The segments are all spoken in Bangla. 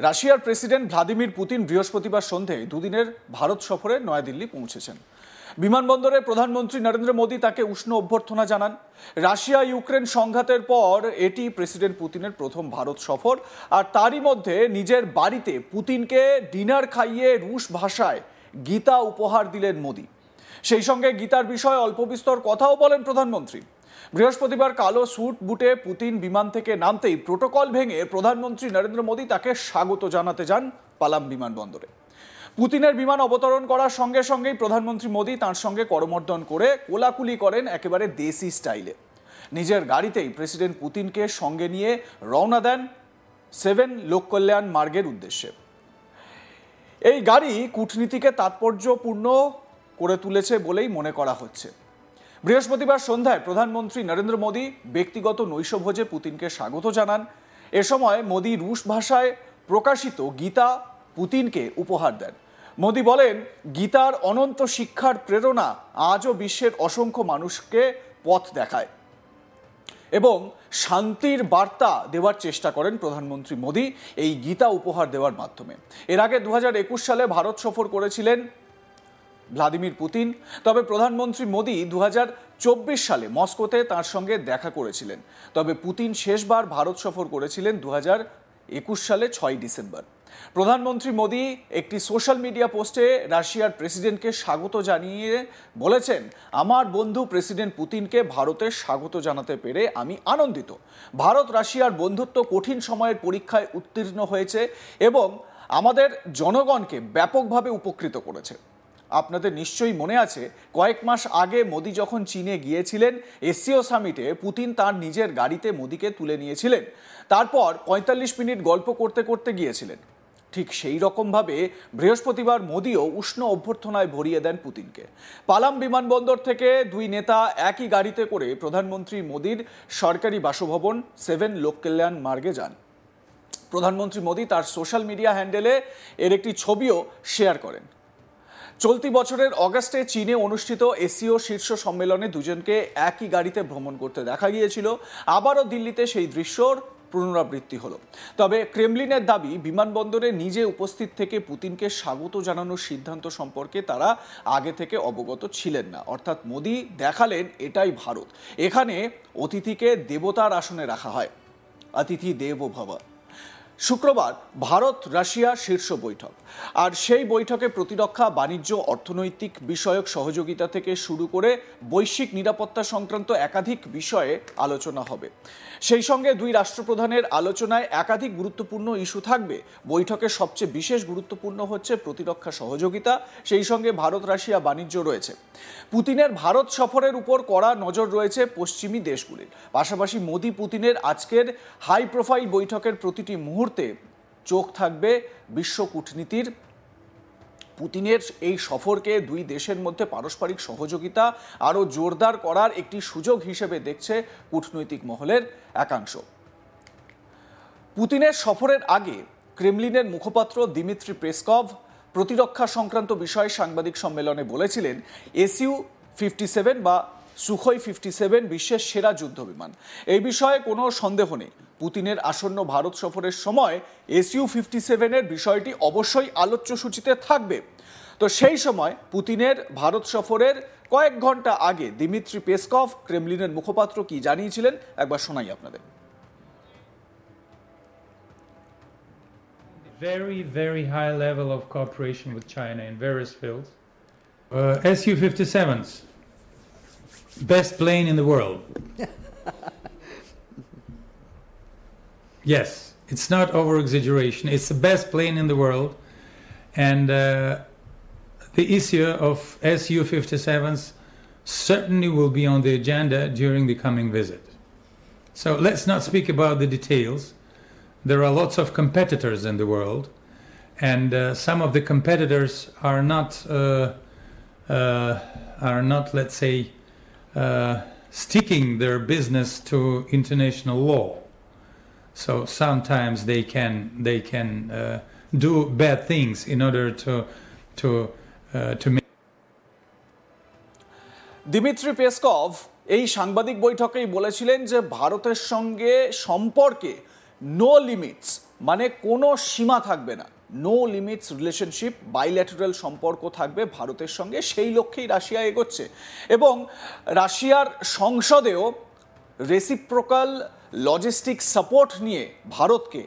রাশিয়ার প্রেসিডেন্ট ভ্লাদিমির পুতিন বৃহস্পতিবার সন্ধ্যায় দুদিনের ভারত সফরে নয়াদিল্লি পৌঁছেছেন। বিমানবন্দরে প্রধানমন্ত্রী নরেন্দ্র মোদী তাকে উষ্ণ অভ্যর্থনা জানান। রাশিয়া ইউক্রেন সংঘাতের পর এটি প্রেসিডেন্ট পুতিনের প্রথম ভারত সফর, আর তারই মধ্যে নিজের বাড়িতে পুতিনকে ডিনার খাইয়ে রুশ ভাষায় গীতা উপহার দিলেন মোদী। সেই সঙ্গে গীতার বিষয়ে অল্প বিস্তর কথাও বলেন প্রধানমন্ত্রী। বৃহস্পতিবার কালো স্যুট বুটে পুতিন বিমান থেকে নামতেই প্রোটোকল ভেঙে প্রধানমন্ত্রী নরেন্দ্র মোদী তাকে স্বাগত জানাতে যান পালাম বিমানবন্দরে। পুতিনের বিমান অবতরণ করার সঙ্গে সঙ্গেই প্রধানমন্ত্রী মোদী তাঁর সঙ্গে করমর্দন করে কোলাকুলি করেন একেবারে দেশি স্টাইলে। নিজের গাড়িতেই প্রেসিডেন্ট পুতিনকে সঙ্গে নিয়ে রওনা দেন 7 লোককল্যাণ মার্গের উদ্দেশ্যে। এই গাড়ি কূটনীতিকে তাৎপর্যপূর্ণ করে তুলেছে বলেই মনে করা হচ্ছে। বৃহস্পতিবার সন্ধ্যায় প্রধানমন্ত্রী নরেন্দ্র মোদী ব্যক্তিগত নৈশভোজে পুতিনকে স্বাগত জানান। এ সময় মোদী রুশ ভাষায় প্রকাশিত গীতা পুতিনকে উপহার দেন। মোদী বলেন, গীতার অনন্ত শিক্ষার প্রেরণা আজও বিশ্বের অসংখ্য মানুষকে পথ দেখায় এবং শান্তির বার্তা দেওয়ার চেষ্টা করেন প্রধানমন্ত্রী মোদী এই গীতা উপহার দেওয়ার মাধ্যমে। এর আগে 2021 সালে ভারত সফর করেছিলেন ভ্লাদিমির পুতিন। তবে প্রধানমন্ত্রী মোদী 2024 সালে মস্কোতে তার সঙ্গে দেখা করেছিলেন। তবে পুতিন শেষবার ভারত সফর করেছিলেন 2021 সালে 6 ডিসেম্বর। প্রধানমন্ত্রী মোদী একটি সোশ্যাল মিডিয়া পোস্টে রাশিয়ার প্রেসিডেন্টকে স্বাগত জানিয়ে বলেছেন, আমার বন্ধু প্রেসিডেন্ট পুতিনকে ভারতে স্বাগত জানাতে পেরে আমি আনন্দিত। ভারত রাশিয়ার বন্ধুত্ব কঠিন সময়ের পরীক্ষায় উত্তীর্ণ হয়েছে এবং আমাদের জনগণকে ব্যাপকভাবে উপকৃত করেছে। আপনাদের নিশ্চয়ই মনে আছে, কয়েক মাস আগে মোদী যখন চীনে গিয়েছিলেন এসসিও সামিটে, পুতিন তার নিজের গাড়িতে মোদীকে তুলে নিয়েছিলেন। তারপর 45 মিনিট গল্প করতে করতে গিয়েছিলেন। ঠিক সেই রকমভাবে বৃহস্পতিবার মোদীও উষ্ণ অভ্যর্থনায় ভরিয়ে দেন পুতিনকে। পালাম বিমানবন্দর থেকে দুই নেতা একই গাড়িতে করে প্রধানমন্ত্রী মোদীর সরকারি বাসভবন 7 লোককল্যাণ মার্গে যান। প্রধানমন্ত্রী মোদী তার সোশ্যাল মিডিয়া হ্যান্ডেলে এর একটি ছবিও শেয়ার করেন। চলতি বছরের অগাস্টে চীনে অনুষ্ঠিত এসসিও শীর্ষ সম্মেলনে দুজনকে একই গাড়িতে ভ্রমণ করতে দেখা গিয়েছিল। আবারও দিল্লিতে সেই দৃশ্যর পুনরাবৃত্তি হলো। তবে ক্রেমলিনের দাবি, বিমানবন্দরে নিজে উপস্থিত থেকে পুতিনকে স্বাগত জানানোর সিদ্ধান্ত সম্পর্কে তারা আগে থেকে অবগত ছিলেন না। অর্থাৎ মোদী দেখালেন, এটাই ভারত, এখানে অতিথিকে দেবতার আসনে রাখা হয়, অতিথি দেবো ভব। শুক্রবার ভারত রাশিয়া শীর্ষ বৈঠক, আর সেই বৈঠকে প্রতিরক্ষা, বাণিজ্য, অর্থনৈতিক বিষয়ক সহযোগিতা থেকে শুরু করে বৈশ্বিক নিরাপত্তা সংক্রান্ত একাধিক বিষয়ে আলোচনা হবে। সেই সঙ্গে দুই রাষ্ট্রপ্রধানের আলোচনায় একাধিক গুরুত্বপূর্ণ ইস্যু থাকবে। বৈঠকে সবচেয়ে বিশেষ গুরুত্বপূর্ণ হচ্ছে প্রতিরক্ষা সহযোগিতা, সেই সঙ্গে ভারত রাশিয়া বাণিজ্য রয়েছে। পুতিনের ভারত সফরের উপর কড়া নজর রয়েছে পশ্চিমী দেশগুলির। পাশাপাশি মোদী পুতিনের আজকের হাই প্রোফাইল বৈঠকের প্রতিটি মুহূর্তে চোখ থাকবে বিশ্ব কূটনীতির। পুতিনের এই সফরকে দুই দেশের মধ্যে পারস্পরিক সহযোগিতা আরও জোরদার করার একটি সুযোগ হিসেবে দেখছে কূটনৈতিক মহলের একাংশ। পুতিনের সফরের আগে ক্রেমলিনের মুখপাত্র দিমিত্রি পেসকভ প্রতিরক্ষা সংক্রান্ত বিষয়ে সাংবাদিক সম্মেলনে বলেছিলেন, SU-57 বা সুখোই 57 বিশ্বের সেরা যুদ্ধবিমান। এই বিষয়ে কোনো সন্দেহ নেই। পুতিনের আসন্ন ভারত সফরের সময় SU-57 এর বিষয়টি অবশ্যই আলোচ্য সূচিতে থাকবে। তো সেই সময় পুতিনের ভারত সফরের কয়েক ঘন্টা আগে দিমিত্রি পেসকভ ক্রেমলিনের মুখপাত্র কি জানিয়েছিলেন একবার শোনাই আপনাদের। Very high level of cooperation with China in various fields. SU-57s, best plane in the world. Yes, it's not over-exaggeration. It's the best plane in the world. And the issue of SU-57s certainly will be on the agenda during the coming visit. So let's not speak about the details. There are lots of competitors in the world. And some of the competitors are not, let's say, sticking their business to international law. So sometimes they can do bad things in order to make. Dmitry Peskov এই সাংবাদিক বৈঠকেই বলেছিলেন যে ভারতের সঙ্গে সম্পর্কে নো লিমিটস মানে কোনো সীমা থাকবে না, নো লিমিটস রিলেশনশিপ, বাইল্যাটারাল সম্পর্ক থাকবে ভারতের সঙ্গে, সেই লক্ষ্যেই রাশিয়া এগোচ্ছে। এবং রাশিয়ার সংসদেও রেসিপ্রোকাল লজিস্টিক সাপোর্ট নিয়ে ভারতকে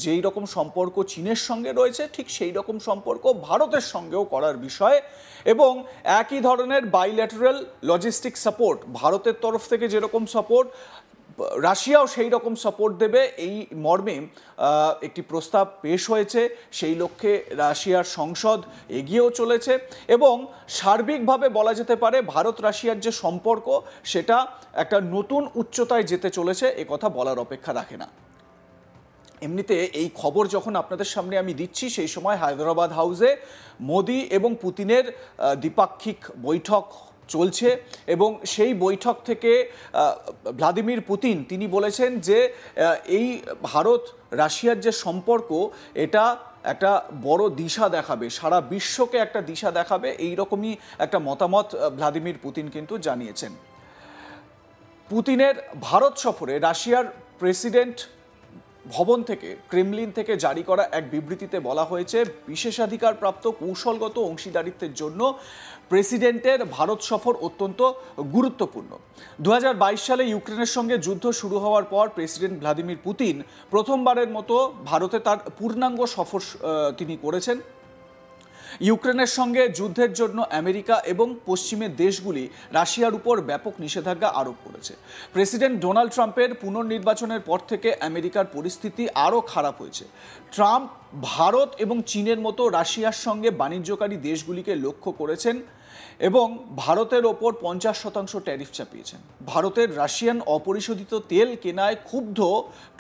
যেই রকম সম্পর্ক চীনের সঙ্গে রয়েছে ঠিক সেই রকম সম্পর্ক ভারতের সঙ্গেও করার বিষয়ে, এবং একই ধরনের বাইল্যাটারাল লজিস্টিক সাপোর্ট ভারতের তরফ থেকে যেরকম সাপোর্ট রাশিয়াও সেই রকম সাপোর্ট দেবে, এই মর্মে একটি প্রস্তাব পেশ হয়েছে। সেই লক্ষ্যে রাশিয়ার সংসদ এগিয়েও চলেছে এবং সার্বিকভাবে বলা যেতে পারে ভারত রাশিয়ার যে সম্পর্ক সেটা একটা নতুন উচ্চতায় যেতে চলেছে, এ কথা বলার অপেক্ষা রাখে না। এমনিতে এই খবর যখন আপনাদের সামনে আমি দিচ্ছি সেই সময় হায়দ্রাবাদ হাউসে মোদি এবং পুতিনের দ্বিপাক্ষিক বৈঠক চলছে এবং সেই বৈঠক থেকে ভ্লাদিমির পুতিন তিনি বলেছেন যে এই ভারত রাশিয়ার যে সম্পর্ক এটা একটা বড় দিশা দেখাবে, সারা বিশ্বকে একটা দিশা দেখাবে, এই রকমই একটা মতামত ভ্লাদিমির পুতিন কিন্তু জানিয়েছেন। পুতিনের ভারত সফরে রাশিয়ার প্রেসিডেন্ট ভবন থেকে, ক্রেমলিন থেকে জারি করা এক বিবৃতিতে বলা হয়েছে বিশেষাধিকার প্রাপ্ত কৌশলগত অংশীদারিত্বের জন্য প্রেসিডেন্টের ভারত সফর অত্যন্ত গুরুত্বপূর্ণ। 2022 সালে ইউক্রেনের সঙ্গে যুদ্ধ শুরু হওয়ার পর প্রেসিডেন্ট ভ্লাদিমির পুতিন প্রথমবারের মতো ভারতে তার পূর্ণাঙ্গ সফর তিনি করেছেন। ইউক্রেনের সঙ্গে যুদ্ধের জন্য আমেরিকা এবং পশ্চিমের দেশগুলি রাশিয়ার উপর ব্যাপক নিষেধাজ্ঞা আরোপ করেছে। প্রেসিডেন্ট ডোনাল্ড ট্রাম্পের পুনর্নির্বাচনের পর থেকে আমেরিকার পরিস্থিতি আরও খারাপ হয়েছে। ট্রাম্প ভারত এবং চীনের মতো রাশিয়ার সঙ্গে বাণিজ্যকারী দেশগুলিকে লক্ষ্য করেছেন এবং ভারতের ওপর 50% ট্যারিফ চাপিয়েছেন। ভারতের রাশিয়ান অপরিশোধিত তেল কেনায় ক্ষুব্ধ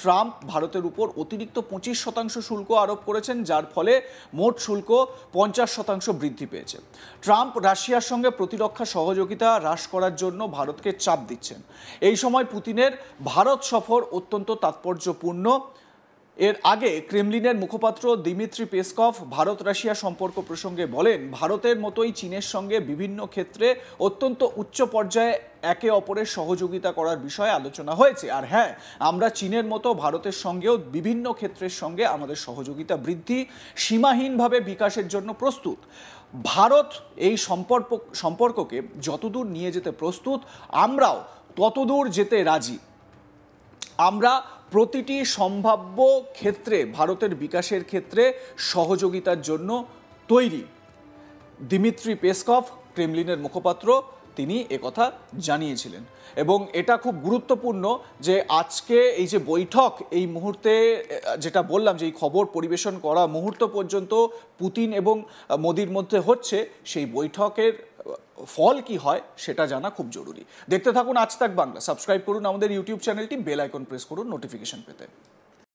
ট্রাম্প ভারতের উপর অতিরিক্ত 25% শুল্ক আরোপ করেছেন, যার ফলে মোট শুল্ক 50% বৃদ্ধি পেয়েছে। ট্রাম্প রাশিয়ার সঙ্গে প্রতিরক্ষা সহযোগিতা হ্রাস করার জন্য ভারতকে চাপ দিচ্ছেন। এই সময় পুতিনের ভারত সফর অত্যন্ত তাৎপর্যপূর্ণ। এর আগে ক্রেমলিনের মুখপাত্র দিমিত্রি পেসকভ ভারত রাশিয়া সম্পর্ক প্রসঙ্গে বলেন, ভারতের মতোই চীনের সঙ্গে বিভিন্ন ক্ষেত্রে অত্যন্ত উচ্চ পর্যায়ে একে অপরের সহযোগিতা করার বিষয়ে আলোচনা হয়েছে। আর হ্যাঁ, আমরা চীনের মতো ভারতের সঙ্গেও বিভিন্ন ক্ষেত্রের সঙ্গে আমাদের সহযোগিতা বৃদ্ধি, সীমাহীনভাবে বিকাশের জন্য প্রস্তুত। ভারত এই সম্পর্ককে যতদূর নিয়ে যেতে প্রস্তুত, আমরাও ততদূর যেতে রাজি। আমরা প্রতিটি সম্ভাব্য ক্ষেত্রে ভারতের বিকাশের ক্ষেত্রে সহযোগিতার জন্য তৈরি। দিমিত্রি পেসকভ ক্রেমলিনের মুখপাত্র তিনি একথা জানিয়েছিলেন এবং এটা খুব গুরুত্বপূর্ণ যে আজকে এই যে বৈঠক, এই মুহূর্তে যেটা বললাম যে এই খবর পরিবেশন করা মুহূর্ত পর্যন্ত পুতিন এবং মোদির মধ্যে হচ্ছে, সেই বৈঠকের ফল কি হয় সেটা জানা খুব জরুরি। দেখতে থাকুন আজ তাক বাংলা, সাবস্ক্রাইব করুন আমাদের ইউটিউব চ্যানেলটি, বেল আইকন প্রেস করুন নোটিফিকেশন পেতে।